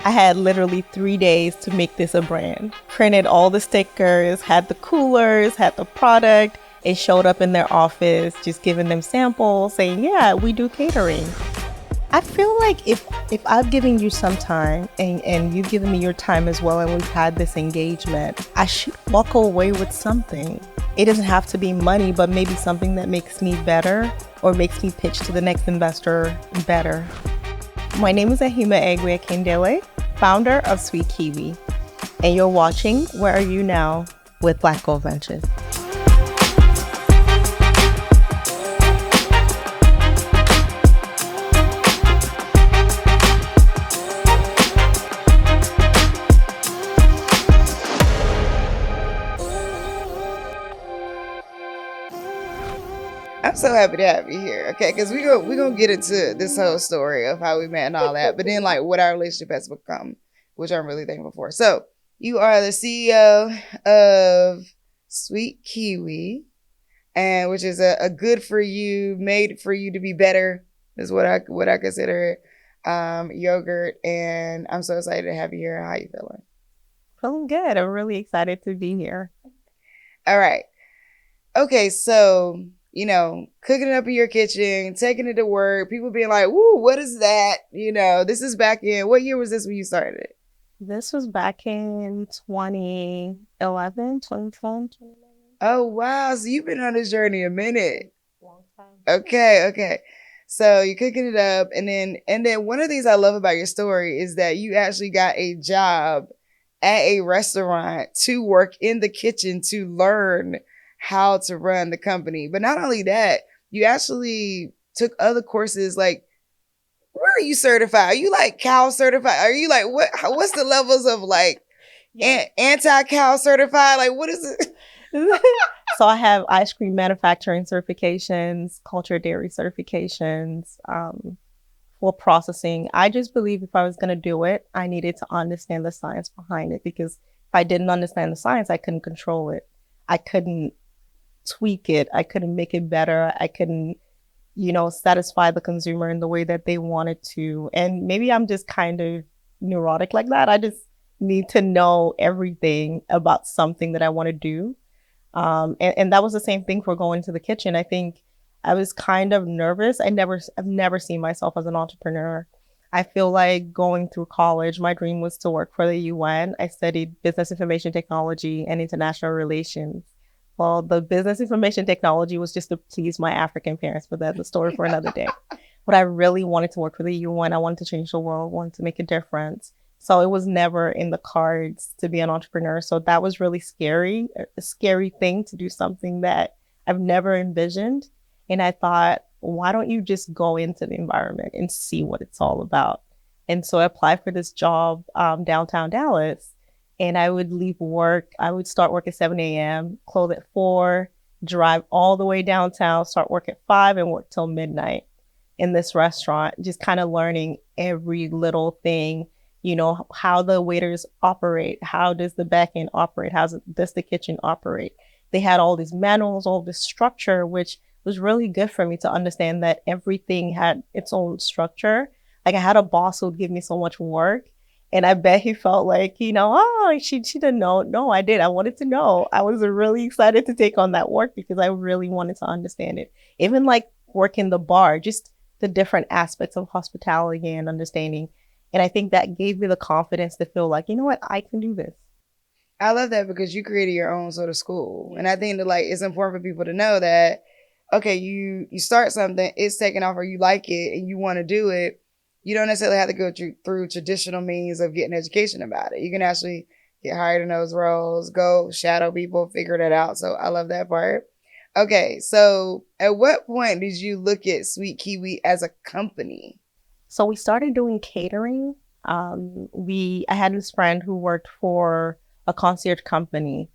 I had literally 3 days to make this a brand. Printed all the stickers, had the coolers, had the product. It showed up in their office, just giving them samples, saying, yeah, we do catering. I feel like if I've given you some time and you've given me your time as well, and we've had this engagement, I should walk away with something. It doesn't have to be money, but maybe something that makes me better or makes me pitch to the next investor better. My name is Ehime Eigbe Akindele, founder of Sweetkiwi, and you're watching Where Are You Now with Black Gold Ventures. I'm so happy to have you here, okay? Because we're gonna get into this whole story of how we met and all that, but then like what our relationship has become, which I'm really thankful for. So you are the CEO of Sweetkiwi, and which is a good for you, made for you to be better, is what I consider it. Yogurt, and I'm so excited to have you here. How you feeling? Feeling good. I'm really excited to be here. All right. Okay, so cooking it up in your kitchen, taking it to work, people being like, woo, what is that? This is back in, what year was this when you started? This was back in 2011, 2010. Oh, wow. So you've been on this journey a minute. Long time. Okay. So you're cooking it up. And then one of the things I love about your story is that you actually got a job at a restaurant to work in the kitchen to learn how to run the company. But not only that, you actually took other courses. Like, where are you certified? Are you like cow certified? Are you like, what's the levels of like anti-cow certified? Like, what is it? So I have ice cream manufacturing certifications, cultured dairy certifications, for processing. I just believe if I was going to do it, I needed to understand the science behind it, because if I didn't understand the science, I couldn't control it. I couldn't tweak it. I couldn't make it better. I couldn't, satisfy the consumer in the way that they wanted to. And maybe I'm just kind of neurotic like that. I just need to know everything about something that I want to do. And that was the same thing for going to the kitchen. I think I was kind of nervous. I've never seen myself as an entrepreneur. I feel like going through college, my dream was to work for the UN. I studied business information technology and international relations. Well, the business information technology was just to please my African parents, but that's a story for another day. But I really wanted to work for the UN. I wanted to change the world, wanted to make a difference. So it was never in the cards to be an entrepreneur. So that was really scary, a scary thing to do, something that I've never envisioned. And I thought, why don't you just go into the environment and see what it's all about? And so I applied for this job downtown Dallas. And I would leave work. I would start work at 7 a.m., close at 4, drive all the way downtown, start work at 5, and work till midnight in this restaurant, just kind of learning every little thing, how the waiters operate, how does the back end operate, how does the kitchen operate. They had all these manuals, all this structure, which was really good for me to understand that everything had its own structure. Like I had a boss who would give me so much work. And I bet he felt like, she didn't know. No, I did. I wanted to know. I was really excited to take on that work because I really wanted to understand it. Even like working the bar, just the different aspects of hospitality and understanding. And I think that gave me the confidence to feel like, you know what, I can do this. I love that because you created your own sort of school. And I think that like it's important for people to know that, okay, you start something, it's taking off or you like it and you want to do it. You don't necessarily have to go through traditional means of getting education about it. You can actually get hired in those roles, go shadow people, figure that out. So I love that part. Okay, so at what point did you look at Sweetkiwi as a company? So we started doing catering. I had this friend who worked for a concierge company,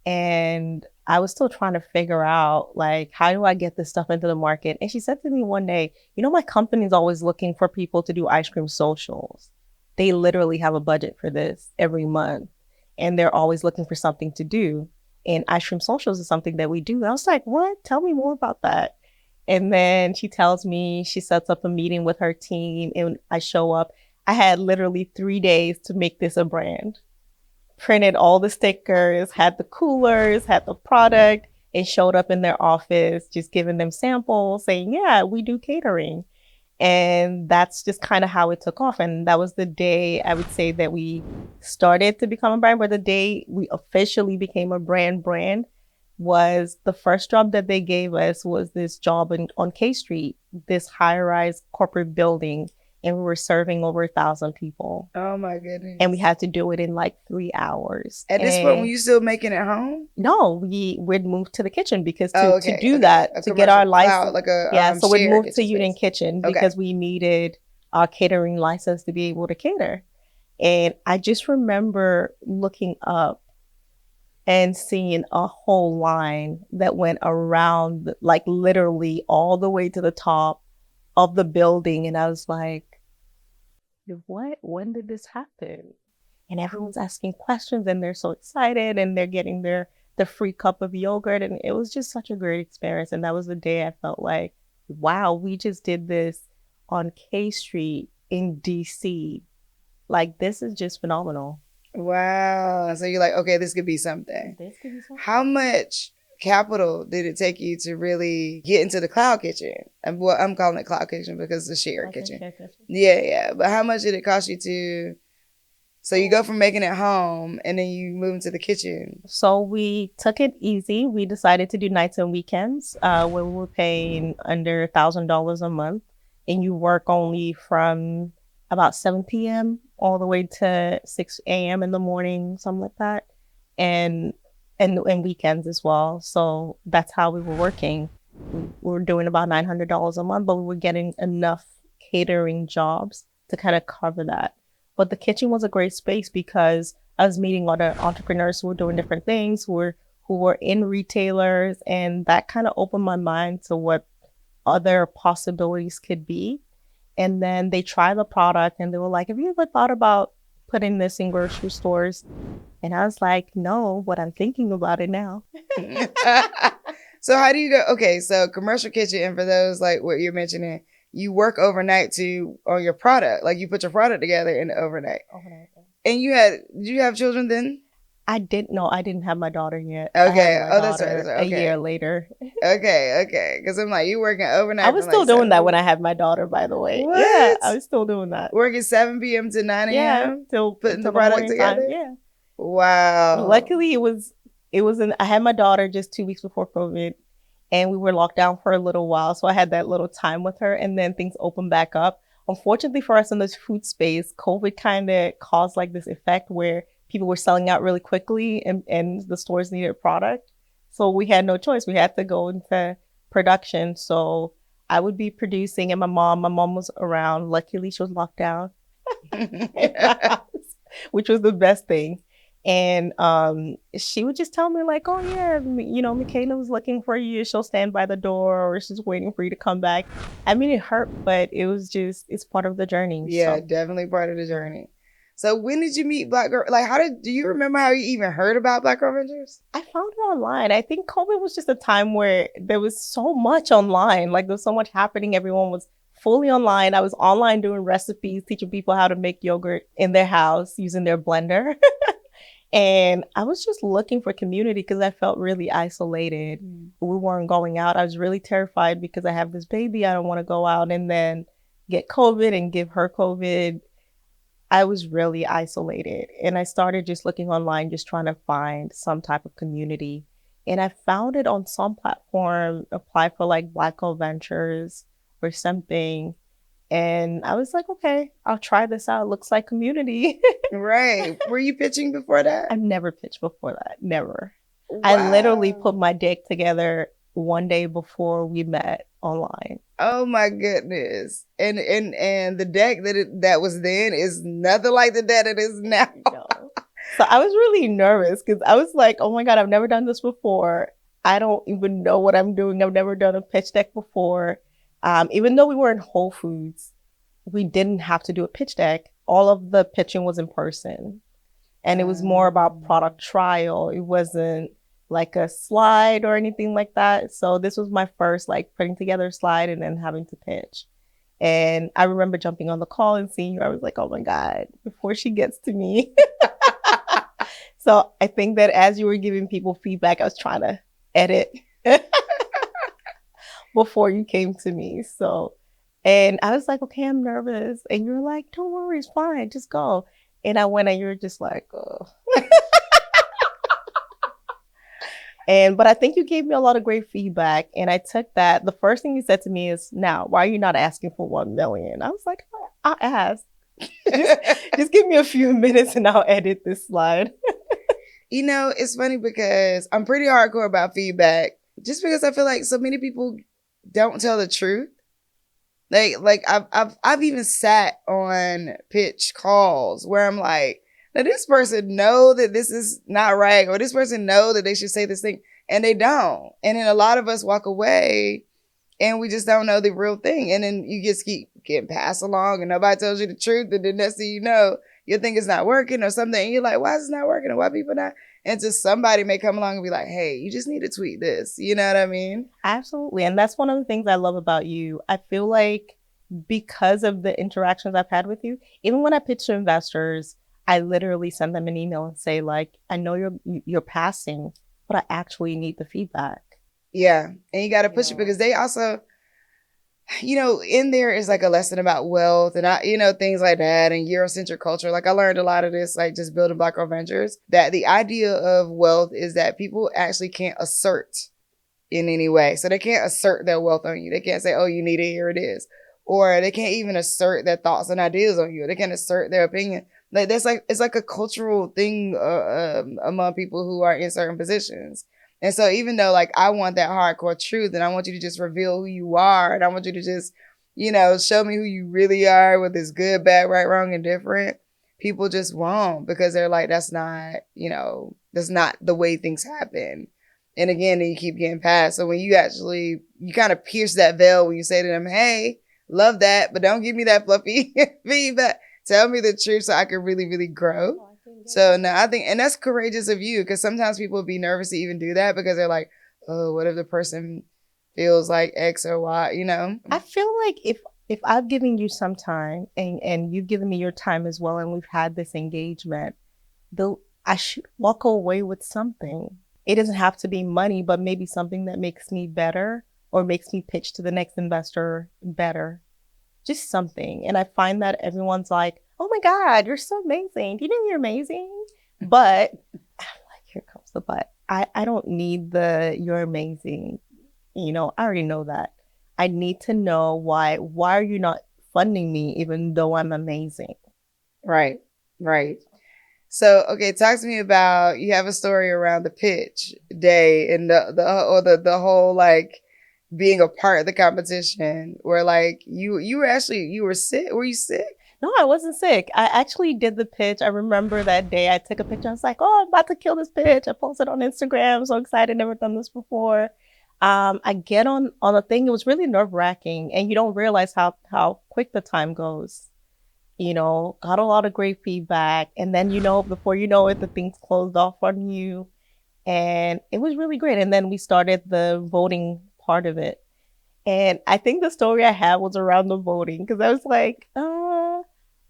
and I was still trying to figure out, like, how do I get this stuff into the market? And she said to me one day, my company's always looking for people to do ice cream socials. They literally have a budget for this every month, and they're always looking for something to do. And ice cream socials is something that we do. And I was like, what? Tell me more about that. And then she tells me she sets up a meeting with her team, and I show up. I had literally 3 days to make this a brand. Printed all the stickers, had the coolers, had the product, and showed up in their office, just giving them samples, saying, yeah, we do catering. And that's just kind of how it took off. And that was the day I would say that we started to become a brand, but the day we officially became a brand was the first job that they gave us was this job on K Street, this high-rise corporate building, and we were serving over 1,000 people. Oh my goodness. And we had to do it in like 3 hours. At this point, were you still making it home? No, we'd moved to the kitchen because to do that, to get our license. Like a, yeah, so we'd moved to Union space. Kitchen because we needed our catering license to be able to cater. And I just remember looking up and seeing a whole line that went around, like literally all the way to the top of the building. And I was like, what? When did this happen? And everyone's asking questions and they're so excited and they're getting the free cup of yogurt. And it was just such a great experience. And that was the day I felt like, wow, we just did this on K Street in DC. Like, this is just phenomenal. Wow. So you're like, okay, this could be something. How much capital did it take you to really get into the cloud kitchen? Well, I'm calling it cloud kitchen because it's a shared kitchen. Yeah. But how much did it cost you to... So you go from making it home and then you move into the kitchen. So we took it easy. We decided to do nights and weekends where we were paying under $1,000 a month. And you work only from about 7 p.m. all the way to 6 a.m. in the morning, something like that. And weekends as well. So that's how we were working. We were doing about $900 a month, but we were getting enough catering jobs to kind of cover that. But the kitchen was a great space because I was meeting other entrepreneurs who were doing different things, who were in retailers, and that kind of opened my mind to what other possibilities could be. And then they tried the product and they were like, have you ever thought about putting this in grocery stores? And I was like, no, but I'm thinking about it now. So how do you go? Okay, so commercial kitchen, and for those like what you're mentioning, you work overnight on your product. Like you put your product together in the overnight. And did you have children then? I didn't know. I didn't have my daughter yet. Okay. That's right. Okay. A year later. Okay. Because I'm like, you working overnight. I was still doing that when I had my daughter, by the way. What? Yeah, I was still doing that. Working 7 p.m. to 9 a.m. Yeah, till putting the product together. Yeah. Wow. Luckily, I had my daughter just 2 weeks before COVID, and we were locked down for a little while, so I had that little time with her, and then things opened back up. Unfortunately for us in this food space, COVID kind of caused like this effect where people were selling out really quickly and the stores needed product. So we had no choice. We had to go into production. So I would be producing and my mom was around. Luckily, she was locked down, which was the best thing. And she would just tell me like, oh yeah, Michaela was looking for you. She'll stand by the door or she's waiting for you to come back. I mean, it hurt, but it's part of the journey. Yeah, so. Definitely part of the journey. So when did you meet Black Girl? Like, do you remember how you even heard about Black Girl Ventures? I found it online. I think COVID was just a time where there was so much online. Like there was so much happening. Everyone was fully online. I was online doing recipes, teaching people how to make yogurt in their house using their blender. And I was just looking for community because I felt really isolated. We weren't going out. I was really terrified because I have this baby. I don't want to go out and then get COVID and give her COVID. I was really isolated. And I started just looking online, just trying to find some type of community. And I found it on some platform, apply for like Black Girl Ventures or something. And I was like, okay, I'll try this out. It looks like community. Right. Were you pitching before that? I've never pitched before that. Never. Wow. I literally put my deck together one day before we met online. Oh my goodness. And the deck that was then is nothing like the deck it is now. No. So I was really nervous because I was like, oh my God, I've never done this before. I don't even know what I'm doing. I've never done a pitch deck before. Even though we were in Whole Foods, we didn't have to do a pitch deck. All of the pitching was in person. And it was more about product trial. It wasn't like a slide or anything like that. So this was my first like putting together a slide and then having to pitch. And I remember jumping on the call and seeing you. I was like, oh my God, before she gets to me. So I think that as you were giving people feedback, I was trying to edit before you came to me. So, and I was like, okay, I'm nervous. And you were like, don't worry, it's fine, just go. And I went and you were just like, oh. But I think you gave me a lot of great feedback. And I took that. The first thing you said to me is, now, why are you not asking for 1 million? I was like, I'll ask. just give me a few minutes and I'll edit this slide. You know, it's funny because I'm pretty hardcore about feedback just because I feel like so many people don't tell the truth. Like I've even sat on pitch calls where I'm like, now this person know that this is not right, or this person know that they should say this thing, and they don't. And then a lot of us walk away and we just don't know the real thing. And then you just keep getting passed along and nobody tells you the truth. And then next thing you know, you think it's not working or something. And you're like, why is it not working? And why people not? And just somebody may come along and be like, hey, you just need to tweet this. You know what I mean? Absolutely. And that's one of the things I love about you. I feel like because of the interactions I've had with you, even when I pitch to investors, I literally send them an email and say, like, I know you're passing, but I actually need the feedback. Yeah. And you got to push it because they also, you know, in there is like a lesson about wealth and things like that, and Eurocentric culture. Like I learned a lot of this, like just building Black Girl Ventures, that the idea of wealth is that people actually can't assert in any way. So they can't assert their wealth on you. They can't say, oh, you need it, here it is. Or they can't even assert their thoughts and ideas on you. They can't assert their opinion. Like it's like a cultural thing among people who are in certain positions. And so even though like I want that hardcore truth and I want you to just reveal who you are and I want you to just, show me who you really are, whether it's good, bad, right, wrong, and different, people just won't because they're like, that's not the way things happen. And again, you keep getting past. So when you kind of pierce that veil when you say to them, hey, love that, but don't give me that fluffy feedback. Tell me the truth so I can really, really grow. So no, I think, and that's courageous of you because sometimes people would be nervous to even do that because they're like, oh, what if the person feels like X or Y, I feel like if I've given you some time and you've given me your time as well, and we've had this engagement, I should walk away with something. It doesn't have to be money, but maybe something that makes me better or makes me pitch to the next investor better. Just something. And I find that everyone's like, oh my God, you're so amazing. Do you know you're amazing? But I'm like, here comes the but. I don't need you're amazing. I already know that. I need to know why are you not funding me even though I'm amazing? Right. So, okay, talk to me about, you have a story around the pitch day and the whole like being a part of the competition where like you were sick. Were you sick? No, I wasn't sick. I actually did the pitch. I remember that day I took a picture. I was like, oh, I'm about to kill this pitch. I posted on Instagram. I'm so excited. Never done this before. I get on a thing. It was really nerve wracking. And you don't realize how quick the time goes. Got a lot of great feedback. And then, before you know it, the thing's closed off on you. And it was really great. And then we started the voting part of it. And I think the story I had was around the voting because I was like,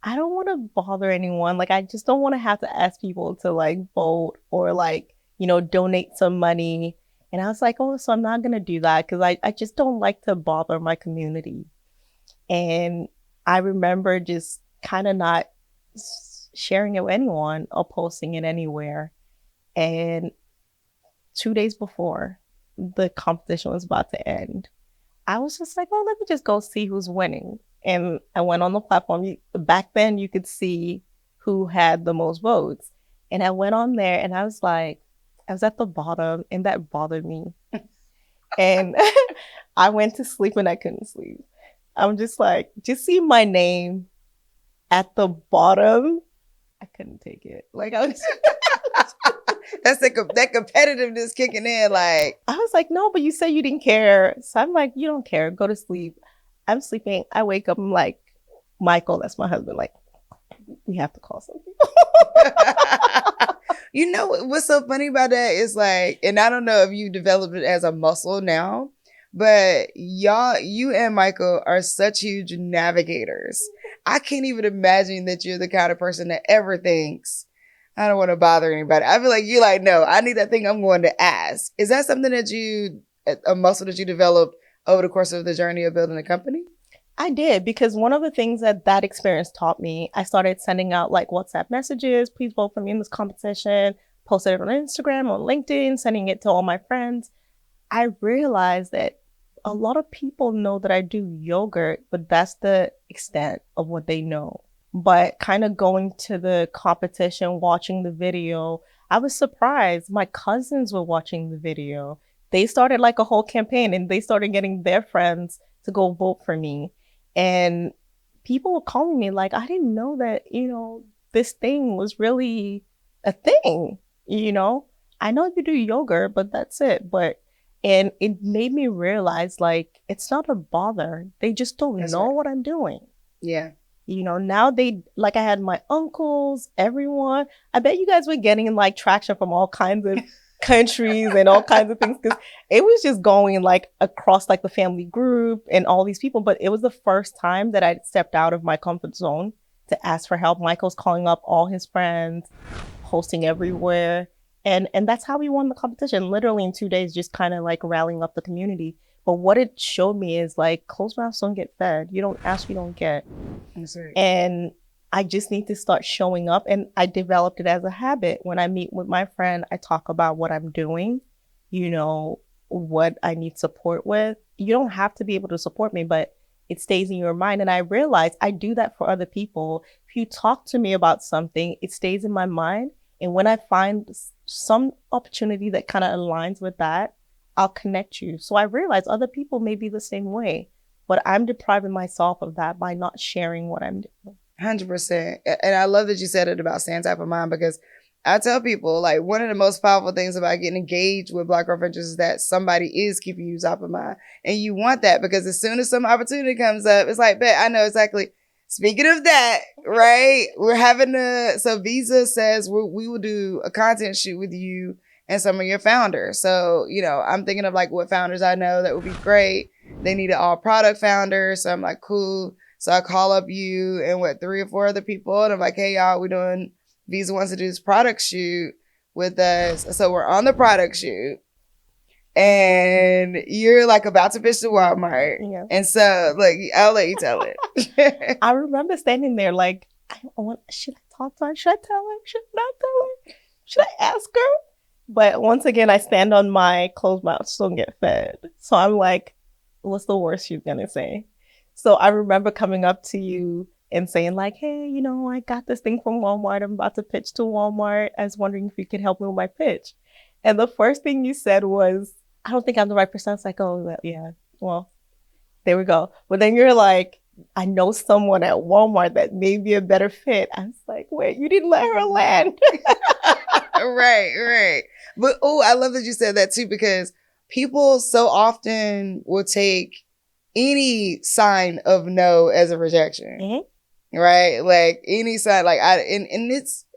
I don't want to bother anyone. Like, I just don't want to have to ask people to like vote or like, donate some money. And I was like, oh, so I'm not going to do that because I just don't like to bother my community. And I remember just kind of not sharing it with anyone or posting it anywhere. And 2 days before the competition was about to end, I was just like, oh, let me just go see who's winning. And I went on the platform. Back then, you could see who had the most votes. And I went on there and I was at the bottom and that bothered me. And I went to sleep and I couldn't sleep. I'm just like, just see my name at the bottom. I couldn't take it. Like I was That's that competitiveness kicking in. Like I was like, no, but you said you didn't care. So I'm like, you don't care. Go to sleep. I'm sleeping. I wake up. I'm like, Michael, that's my husband. Like, we have to call something. You know what's so funny about that is like, and I don't know if you developed it as a muscle now, But you and Michael are such huge navigators. I can't even imagine that you're the kind of person that ever thinks, I don't want to bother anybody. I feel like you're like, no, I need that thing, I'm going to ask. Is that something that a muscle that you developed over the course of the journey of building a company? I did, because one of the things that experience taught me, I started sending out like WhatsApp messages, please vote for me in this competition, posted it on Instagram, on LinkedIn, sending it to all my friends. I realized that a lot of people know that I do yogurt, but that's the extent of what they know. But kind of going to the competition, watching the video, I was surprised. My cousins were watching the video. They started like a whole campaign and they started getting their friends to go vote for me. And people were calling me like, I didn't know that, this thing was really a thing, you know? I know you do yogurt, but that's it. And it made me realize like, it's not a bother. They just don't That's know right. what I'm doing. Yeah. Now like I had my uncles, everyone. I bet you guys were getting like traction from all kinds of countries and all kinds of things, because it was just going like across like the family group and all these people. But it was the first time that I stepped out of my comfort zone to ask for help. Michael's calling up all his friends, posting everywhere. And that's how we won the competition, literally in 2 days, just kind of like rallying up the community. But what it showed me is like, closed mouths don't get fed. You don't ask, you don't get. That's right. And I just need to start showing up. And I developed it as a habit. When I meet with my friend, I talk about what I'm doing, what I need support with. You don't have to be able to support me, but it stays in your mind. And I realize I do that for other people. If you talk to me about something, it stays in my mind. And when I find some opportunity that kind of aligns with that, I'll connect you. So I realize other people may be the same way, but I'm depriving myself of that by not sharing what I'm doing. 100%. And I love that you said it about staying top of mind, because I tell people, like, one of the most powerful things about getting engaged with Black Girl Ventures is that somebody is keeping you top of mind. And you want that, because as soon as some opportunity comes up, it's like, bet, I know exactly. Speaking of that, right? We're having so Visa says we will do a content shoot with you and some of your founders. So, I'm thinking of like what founders I know that would be great. They need an all product founder. So I'm like, cool. So I call up you and 3 or 4 other people. And I'm like, hey, y'all, we're doing, Visa wants to do this product shoot with us. So we're on the product shoot. And you're like about to pitch to Walmart. Yeah. And so, like, I'll let you tell it. I remember standing there like, should I talk to her? Should I tell her? Should I not tell her? Should I ask her? But once again, I stand on my closed mouth, don't get fed. So I'm like, what's the worst she's going to say? So I remember coming up to you and saying like, hey, I got this thing from Walmart. I'm about to pitch to Walmart. I was wondering if you could help me with my pitch. And the first thing you said was, I don't think I'm the right person. I was like, oh, yeah, well, there we go. But then you're like, I know someone at Walmart that may be a better fit. I was like, wait, you didn't let her land. Right. But, I love that you said that too, because people so often will take any sign of no as a rejection. Mm-hmm. Right? Like any sign, like and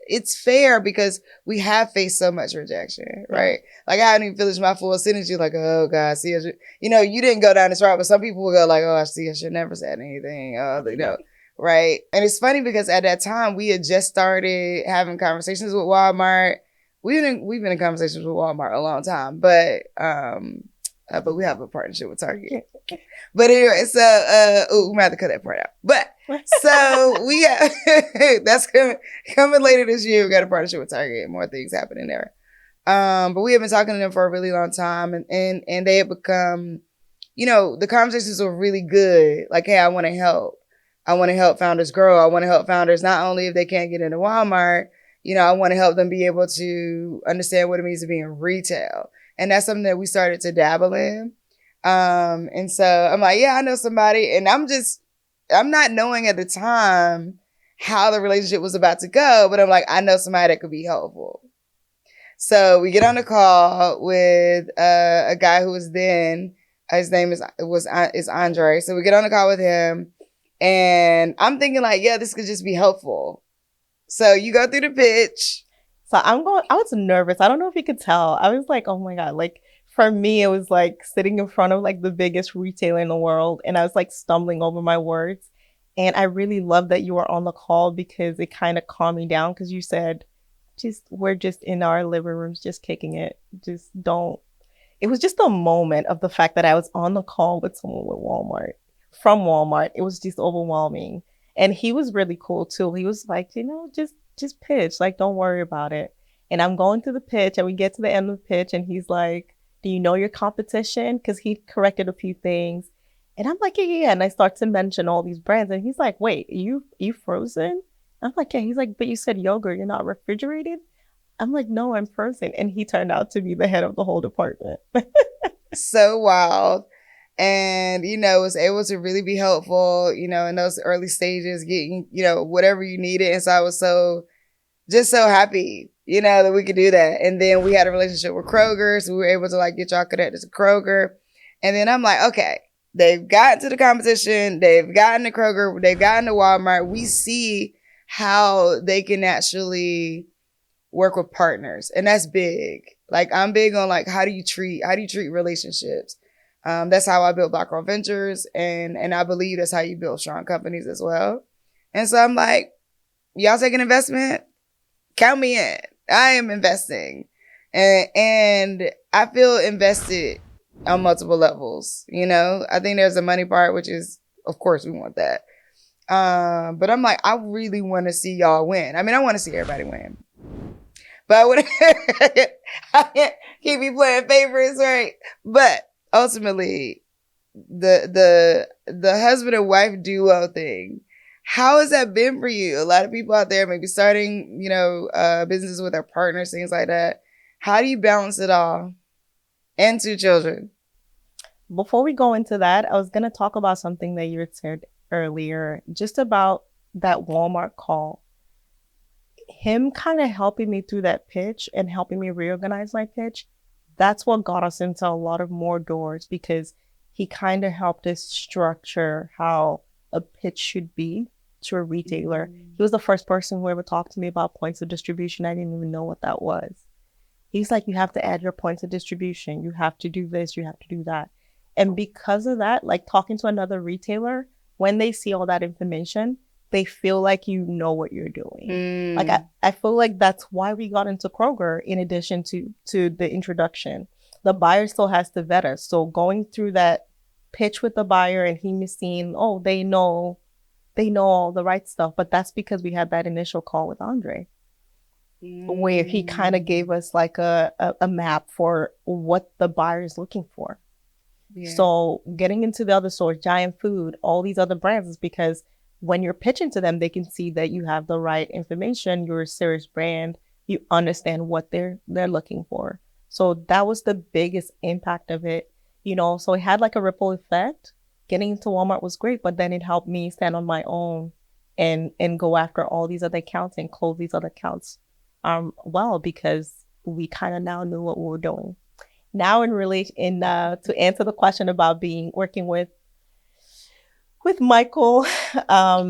it's fair, because we have faced so much rejection, right? Like I hadn't even finished my full sentence. You're like, oh God, see, you didn't go down this route, but some people will go like, oh, I see, I should never said anything. Right? And it's funny because at that time we had just started having conversations with Walmart. We've been in conversations with Walmart a long time, but we have a partnership with Target. But anyway, so we might have to cut that part out. But so we have that's coming later this year. We got a partnership with Target. More things happening there. But we have been talking to them for a really long time, and they have become, the conversations are really good. Like, hey, I want to help. I want to help founders grow. I want to help founders not only if they can't get into Walmart. I want to help them be able to understand what it means to be in retail. And that's something that we started to dabble in. And so I'm like, yeah, I know somebody. And I'm not knowing at the time how the relationship was about to go, but I'm like, I know somebody that could be helpful. So we get on a call with a guy who was then, his name is Andre. So we get on a call with him, and I'm thinking like, yeah, this could just be helpful. So you go through the pitch. So I was nervous. I don't know if you could tell. I was like, oh my God, like for me, it was like sitting in front of like the biggest retailer in the world, and I was like stumbling over my words. And I really love that you were on the call because it kind of calmed me down because you said, just we're just in our living rooms, just kicking it. Just don't. It was just a moment of the fact that I was on the call with someone with Walmart from Walmart. It was just overwhelming. And he was really cool too. He was like, just pitch, like don't worry about it. And I'm going through the pitch and we get to the end of the pitch and he's like, do you know your competition? Because he corrected a few things. And I'm like, yeah. And I start to mention all these brands. And he's like, wait, you frozen? I'm like, yeah. He's like, but you said yogurt, you're not refrigerated? I'm like, no, I'm frozen. And he turned out to be the head of the whole department. So wild. And, was able to really be helpful, in those early stages, getting, whatever you needed. And so I was just so happy, that we could do that. And then we had a relationship with Kroger. So we were able to like get y'all connected to Kroger. And then I'm like, okay, they've gotten to the competition. They've gotten to Kroger. They've gotten to Walmart. We see how they can actually work with partners. And that's big. Like I'm big on like, how do you treat relationships? That's how I built Black Girl Ventures. And I believe that's how you build strong companies as well. And so I'm like, y'all take an investment? Count me in. I am investing. And I feel invested on multiple levels. I think there's a money part, which is, of course, we want that. But I'm like, I really want to see y'all win. I mean, I want to see everybody win. But I can't keep you playing favorites, right? But ultimately, the husband and wife duo thing, how has that been for you? A lot of people out there maybe starting, businesses with their partners, things like that. How do you balance it all? And 2 children. Before we go into that, I was going to talk about something that you had said earlier, just about that Walmart call. Him kind of helping me through that pitch and helping me reorganize my pitch, that's what got us into a lot of more doors because he kind of helped us structure how a pitch should be to a retailer. He was the first person who ever talked to me about points of distribution. I didn't even know what that was. He's like, you have to add your points of distribution. You have to do this. You have to do that. And because of that, like talking to another retailer, when they see all that information, they feel like you know what you're doing. Like I feel like that's why we got into Kroger in addition to the introduction. The buyer still has to vet us. So going through that pitch with the buyer and him seeing, oh, they know all the right stuff. But that's because we had that initial call with Andre where he kind of gave us like a map for what the buyer is looking for. Yeah. So getting into the other stores, Giant Food, all these other brands is because when you're pitching to them, they can see that you have the right information, you're a serious brand, you understand what they're looking for. So that was the biggest impact of it, so it had like a ripple effect. Getting into Walmart was great, but then it helped me stand on my own and go after all these other accounts and close these other accounts because we kind of now knew what we were doing. Now to answer the question about working with Michael, I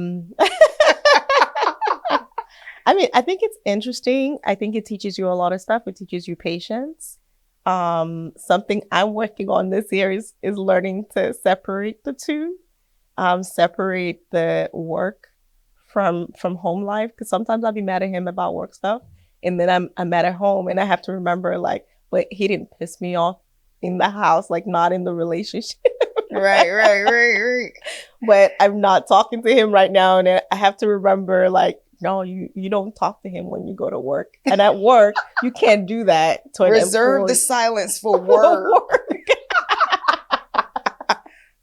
mean, I think it's interesting. I think it teaches you a lot of stuff. It teaches you patience. Something I'm working on this year is learning to separate the two, separate the work from home life. Because sometimes I'll be mad at him about work stuff, and then I'm mad at home, and I have to remember like, but he didn't piss me off in the house, like not in the relationship. Right. But I'm not talking to him right now, and I have to remember like, no, you don't talk to him when you go to work. And at work, you can't do that. To Reserve the silence for work.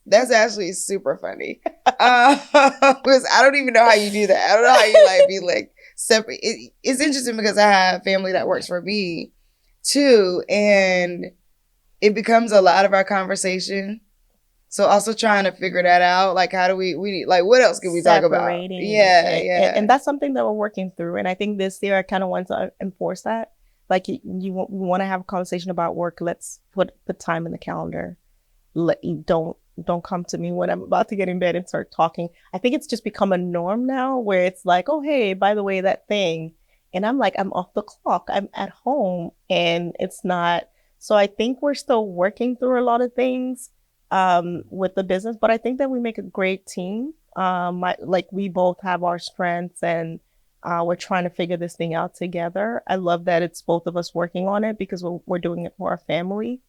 That's actually super funny. Because I don't even know how you do that. I don't know how you like be like separate. It's interesting because I have family that works for me too. And it becomes a lot of our conversation. So also trying to figure that out, like how do we like what else can we talk about? Yeah. And that's something that we're working through. And I think this year I kind of want to enforce that. Like you want to have a conversation about work. Let's put time in the calendar. Don't come to me when I'm about to get in bed and start talking. I think it's just become a norm now where it's like, oh hey, by the way, that thing. And I'm like, I'm off the clock. I'm at home and it's not. So I think we're still working through a lot of things with the business, but I think that we make a great team. Like we both have our strengths and we're trying to figure this thing out together. I love that it's both of us working on it because we're doing it for our family.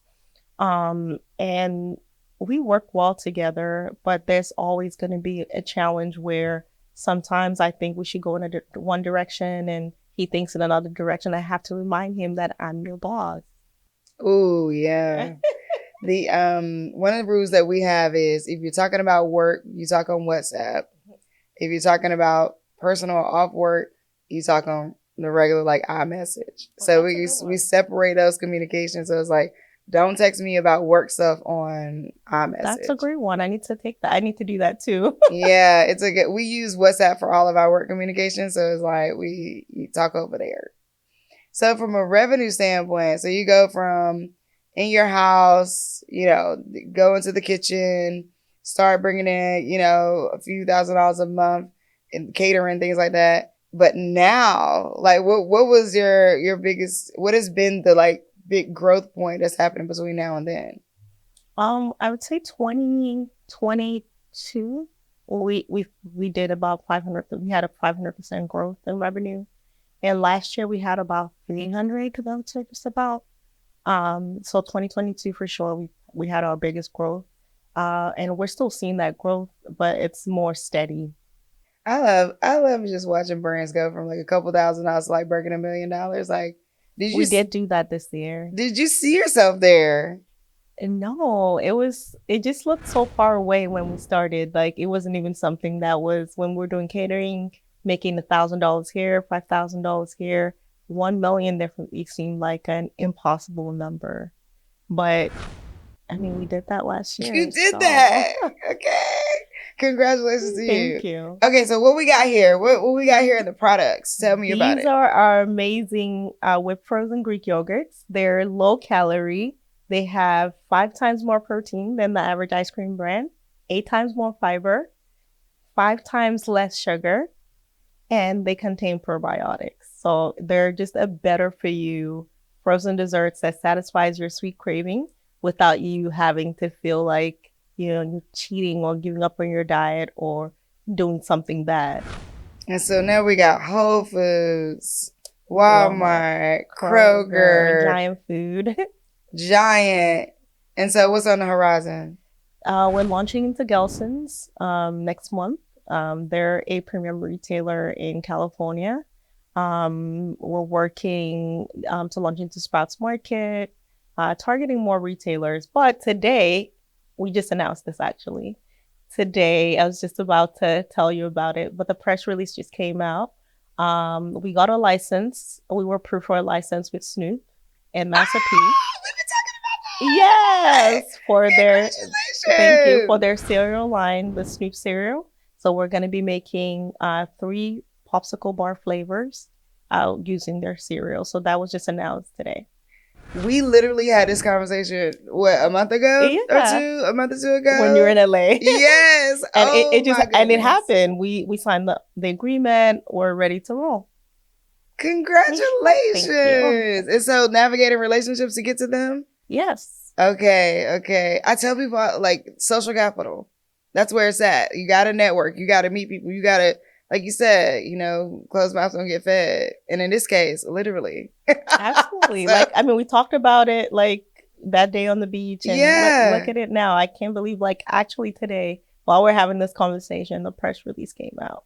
And we work well together, but there's always going to be a challenge where sometimes I think we should go in one direction and he thinks in another direction. I have to remind him that I'm your boss. Oh yeah. The one of the rules that we have is if you're talking about work, you talk on WhatsApp. If you're talking about personal off work, you talk on the regular like iMessage. So we separate those communications. So it's like, don't text me about work stuff on iMessage. That's a great one. I need to take that. I need to do that too. Yeah, it's a good. We use WhatsApp for all of our work communication, so it's like we talk over there. So from a revenue standpoint, so you go from in your house, go into the kitchen, start bringing in, a few $1,000s a month in catering, things like that. But now, like, what was your biggest? What has been the like big growth point that's happening between now and then? I would say 2022. We did about 500. We had a 500% growth in revenue, and last year we had about 300 because I would say just about. So 2022 for sure we had our biggest growth, and we're still seeing that growth, but it's more steady. I love just watching brands go from like a couple $1,000s to like breaking $1 million. Like, We did do that this year. did you see yourself there? No, it just looked so far away when we started. Like it wasn't even something that was when we were doing catering, making $1,000 here, $5,000 here, 1 million definitely seemed like an impossible number. But I mean, we did that last year. You did that. Okay. Congratulations to you. Thank you. Okay, so what we got here? What we got here in the products? Tell me about it. These are our amazing whipped frozen Greek yogurts. They're low calorie. They have 5 times more protein than the average ice cream brand, 8 times more fiber, 5 times less sugar, and they contain probiotics. So they're just a better for you frozen desserts that satisfies your sweet craving without you having to feel like, you're cheating or giving up on your diet or doing something bad. And so now we got Whole Foods, Walmart, Kroger, Giant Food. Giant. And so what's on the horizon? We're launching into Gelson's next month. They're a premium retailer in California. We're working to launch into Sprouts Market, targeting more retailers. But today, we just announced this actually. Today, I was just about to tell you about it, but the press release just came out. We got a license. We were approved for a license with Snoop and Master P. We've been talking about that. Yes, for their thank you for Congratulations. their cereal line, the Snoop cereal. So we're going to be making 3 popsicle bar flavors using their cereal. So that was just announced today. We literally had this conversation, what, a month ago Yeah. or two? A month or two ago? When you're in LA. Yes. And Oh it just my and it goodness. happened. We signed the agreement. We're ready to roll. Congratulations. And so navigating relationships to get to them? Yes. Okay. I tell people like social capital. That's where it's at. You gotta network. You gotta meet people. You gotta, like you said, closed mouths don't get fed. And in this case, literally. Absolutely. Like, I mean, we talked about it like that day on the beach and look at it now. I can't believe like actually today, while we're having this conversation, the press release came out.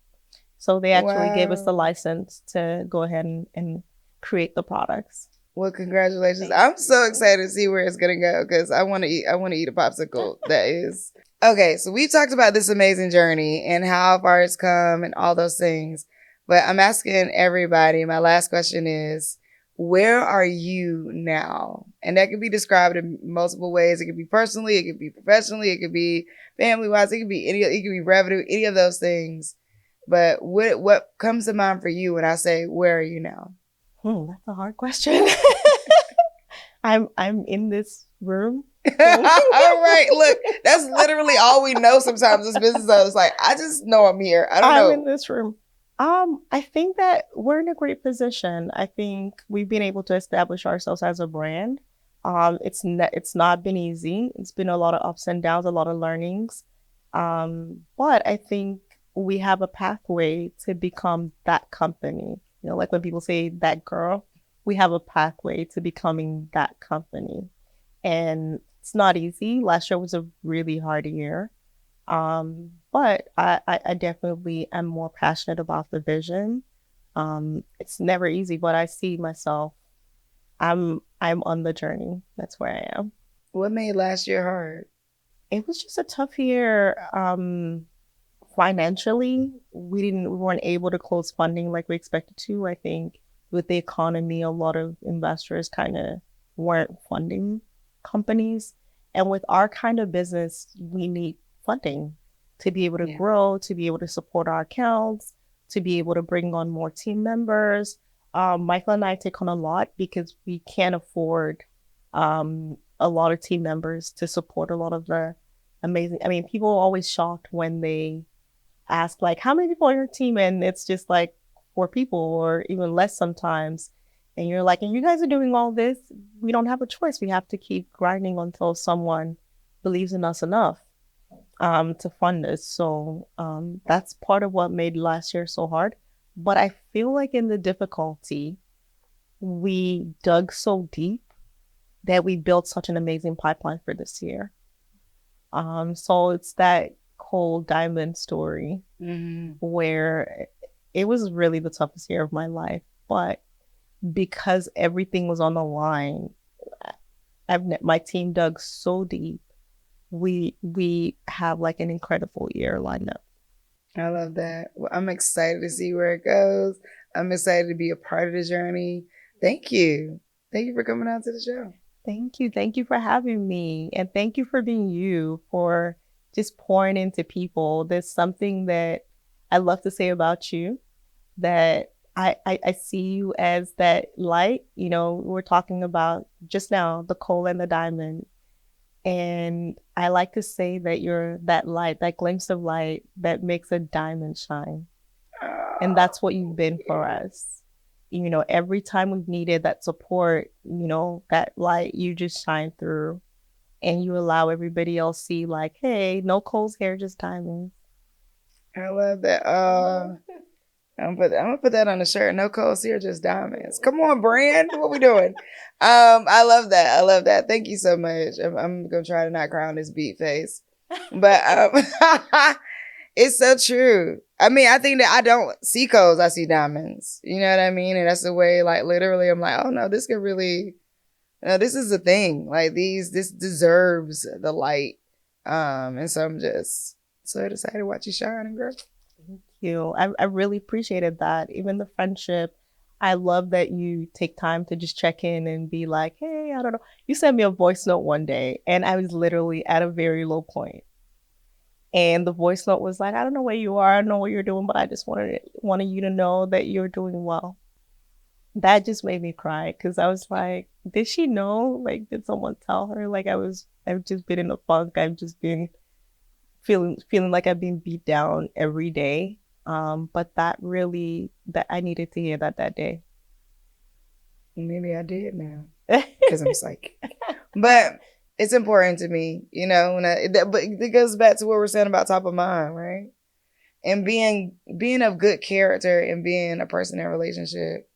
So they actually gave us the license to go ahead and create the products. Well, congratulations. I'm so excited to see where it's gonna go because I want to eat a popsicle that is. Okay, so we've talked about this amazing journey and how far it's come and all those things. But I'm asking everybody, my last question is, where are you now? And that can be described in multiple ways. It could be personally, it could be professionally, it could be family-wise, it could be revenue, any of those things. But what comes to mind for you when I say, where are you now? That's a hard question. I'm in this room. All right, look, that's literally all we know sometimes as business owners. Like, I just know I'm here. I don't know. I'm in this room. I think that we're in a great position. I think we've been able to establish ourselves as a brand. It's not been easy. It's been a lot of ups and downs, a lot of learnings. But I think we have a pathway to become that company. You know, like when people say that girl, we have a pathway to becoming that company. And it's not easy. Last year was a really hard year. But I definitely am more passionate about the vision. It's never easy, but I see myself. I'm on the journey. That's where I am. What made last year hard? It was just a tough year. Financially, we weren't able to close funding like we expected to. I think with the economy, a lot of investors kind of weren't funding companies. And with our kind of business, we need funding to be able to Yeah. grow, to be able to support our accounts, to be able to bring on more team members. Michael and I take on a lot because we can't afford a lot of team members to support a lot of the amazing. I mean, people are always shocked when they ask like, how many people on your team? And it's just like 4 people or even less sometimes. And you're like, and you guys are doing all this. We don't have a choice. We have to keep grinding until someone believes in us enough to fund us. So that's part of what made last year so hard. But I feel like in the difficulty, we dug so deep that we built such an amazing pipeline for this year. So it's that whole diamond story where it was really the toughest year of my life, but because everything was on the line, my team dug so deep. We have like an incredible year lined up. I love that. Well, I'm excited to see where it goes. I'm excited to be a part of the journey. Thank you. Thank you for coming out to the show. Thank you. Thank you for having me. And thank you for being you, for just pouring into people. There's something that I love to say about you that I see you as that light. You know, we're talking about just now the coal and the diamond. And I like to say that you're that light, that glimpse of light that makes a diamond shine. And that's what you've been for us. You know, every time we've needed that support, you know, that light, you just shine through and you allow everybody else see like, hey, no coals here, just diamonds. I love that. I'm gonna put that on the shirt. No coals here, just diamonds. Come on, brand. What we doing? I love that. I love that. Thank you so much. I'm gonna try to not cry on this beat face, but it's so true. I mean, I think that I don't see coals. I see diamonds. You know what I mean? And that's the way, like, literally, I'm like, oh no, this could really. No, this is a thing. Like this deserves the light. And so I'm just so excited to watch you shine and grow. Thank you. I really appreciated that. Even the friendship. I love that you take time to just check in and be like, hey, I don't know. You sent me a voice note one day and I was literally at a very low point. And the voice note was like, I don't know where you are, I don't know what you're doing, but I just wanted you to know that you're doing well. That just made me cry because I was like, did she know? Like, did someone tell her? Like I've just been in a funk. I've just been feeling like I've been beat down every day. But that I needed to hear that day. Maybe I did now because I'm psychic. But it's important to me, you know. But it goes back to what we're saying about top of mind, right? And being of good character and being a person in a relationship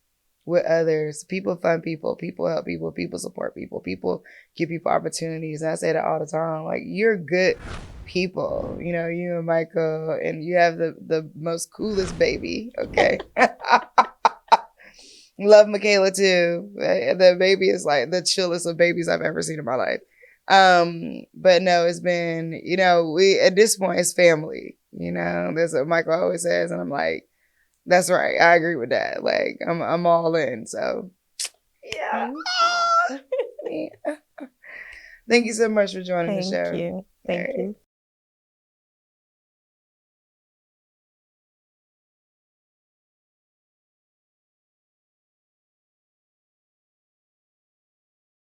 with others. People fund people. People help people. People support people. People give people opportunities. And I say that all the time. Like, you're good people. You know, you and Michael, and you have the most coolest baby. Okay. Love Michaela too. The baby is like the chillest of babies I've ever seen in my life. But no, it's been, you know, we at this point it's family. You know, that's what Michael always says, and I'm like, that's right. I agree with that. Like, I'm all in. So yeah. Yeah. Thank you so much for joining the show. Thank you. Thank you.